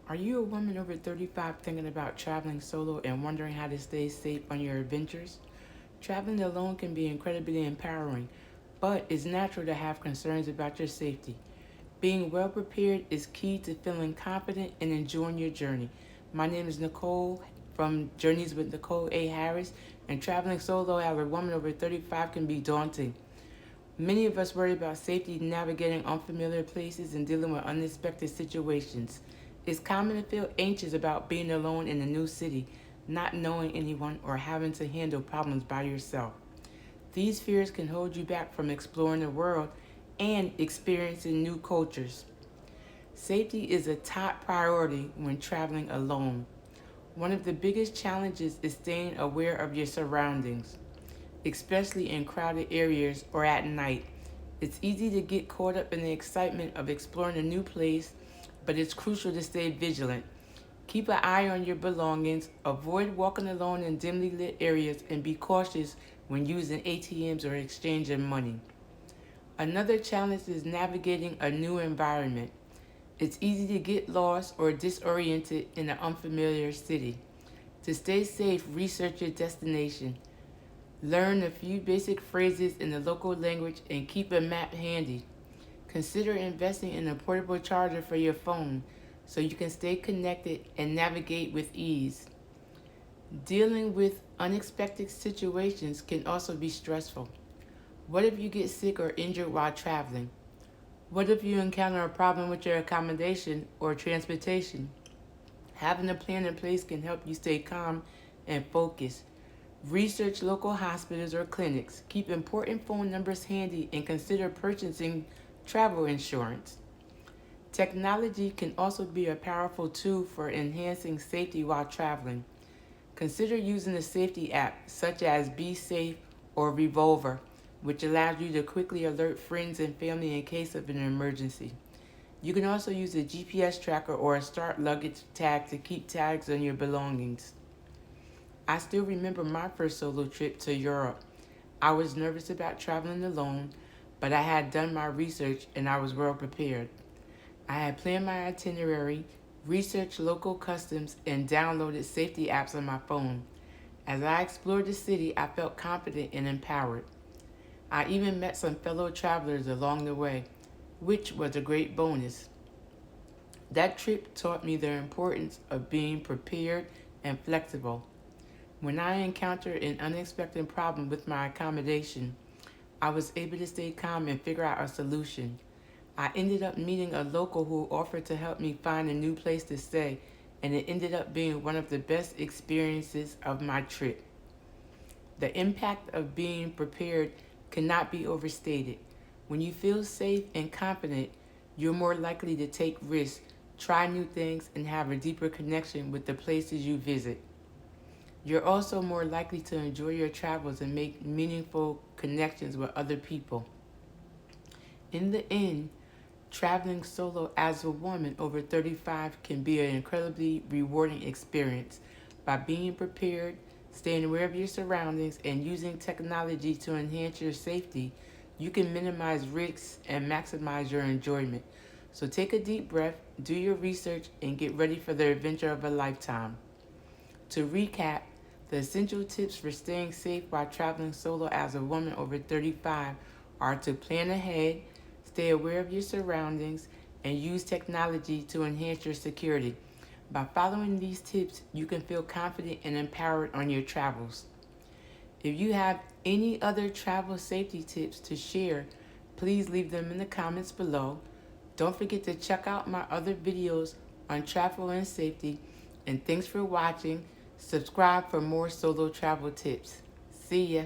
Are you a woman over 35 thinking about traveling solo and wondering how to stay safe on your adventures? Traveling alone can be incredibly empowering, but it's natural to have concerns about your safety. Being well prepared is key to feeling confident and enjoying your journey. My name is Nicole from Journeys with Nicole A. Harris, and traveling solo as a woman over 35 can be daunting. Many of us worry about safety navigating unfamiliar places and dealing with unexpected situations. It's common to feel anxious about being alone in a new city, not knowing anyone, or having to handle problems by yourself. These fears can hold you back from exploring the world and experiencing new cultures. Safety is a top priority when traveling alone. One of the biggest challenges is staying aware of your surroundings, especially in crowded areas or at night. It's easy to get caught up in the excitement of exploring a new place, but it's crucial to stay vigilant. Keep an eye on your belongings, avoid walking alone in dimly lit areas, and be cautious when using ATMs or exchanging money. Another challenge is navigating a new environment. It's easy to get lost or disoriented in an unfamiliar city. To stay safe, research your destination. Learn a few basic phrases in the local language and keep a map handy. Consider investing in a portable charger for your phone so you can stay connected and navigate with ease. Dealing with unexpected situations can also be stressful. What if you get sick or injured while traveling? What if you encounter a problem with your accommodation or transportation? Having a plan in place can help you stay calm and focused. Research local hospitals or clinics. Keep important phone numbers handy and consider purchasing travel insurance. Technology can also be a powerful tool for enhancing safety while traveling. Consider using a safety app such as Be Safe or Revolver, which allows you to quickly alert friends and family in case of an emergency. You can also use a GPS tracker or a start luggage tag to keep tags on your belongings. I still remember my first solo trip to Europe. I was nervous about traveling alone, but I had done my research and I was well prepared. I had planned my itinerary, researched local customs, and downloaded safety apps on my phone. As I explored the city, I felt confident and empowered. I even met some fellow travelers along the way, which was a great bonus. That trip taught me the importance of being prepared and flexible. When I encountered an unexpected problem with my accommodation, I was able to stay calm and figure out a solution. I ended up meeting a local who offered to help me find a new place to stay, and it ended up being one of the best experiences of my trip. The impact of being prepared cannot be overstated. When you feel safe and confident, you're more likely to take risks, try new things, and have a deeper connection with the places you visit. You're also more likely to enjoy your travels and make meaningful connections with other people. In the end, traveling solo as a woman over 35 can be an incredibly rewarding experience. By being prepared, staying aware of your surroundings, and using technology to enhance your safety, you can minimize risks and maximize your enjoyment. So take a deep breath, do your research, and get ready for the adventure of a lifetime. To recap, the essential tips for staying safe while traveling solo as a woman over 35 are to plan ahead, stay aware of your surroundings, and use technology to enhance your security. By following these tips, you can feel confident and empowered on your travels. If you have any other travel safety tips to share, please leave them in the comments below. Don't forget to check out my other videos on travel and safety. And thanks for watching. Subscribe for more solo travel tips. See ya.